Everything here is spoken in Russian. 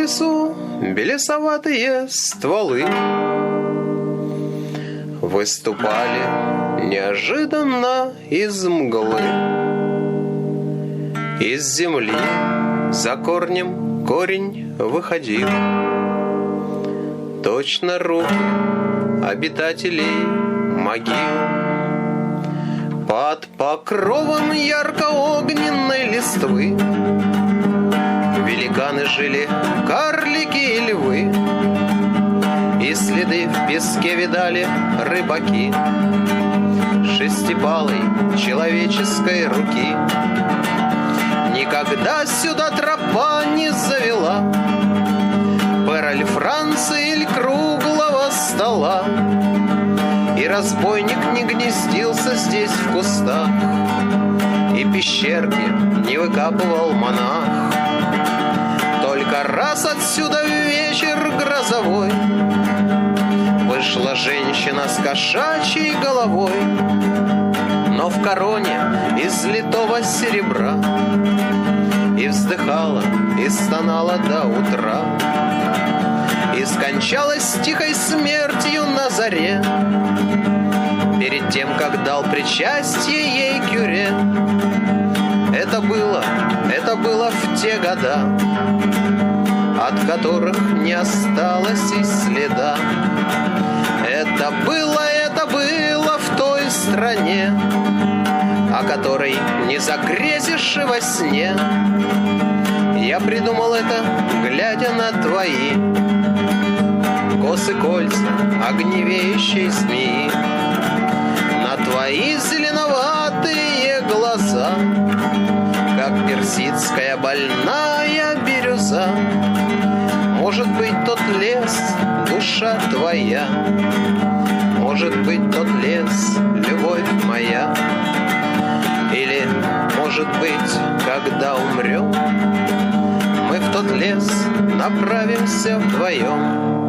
лесу белесоватые стволы выступали неожиданно из мглы. Из земли за корнем корень выходил, точно руки обитателей могил. Под покровом ярко-огненной листвы великаны жили, карлики и львы, и следы в песке видали рыбаки шестипалой человеческой руки. Никогда сюда тропа не завела Перль Франции или круглого стола, и разбойник не гнездился здесь в кустах, и пещерки не выкапывал монах. Только раз отсюда в вечер грозовой вышла женщина с кошачьей головой, но в короне из литого серебра, и вздыхала, и стонала до утра, и скончалась тихой смертью на заре, перед тем, как дал причастие ей Кюре. Это было в те года, от которых не осталось и следа. Это было в той стране, о которой не загрезишь и во сне. Я придумал это, глядя на твои косы кольца огневеющей змеи, на твои зеленоватые глаза, как персидская больная бирюза. Может быть, тот лес — душа твоя, может быть, тот лес — любовь моя. Или, может быть, когда умрем, мы в тот лес направимся вдвоем.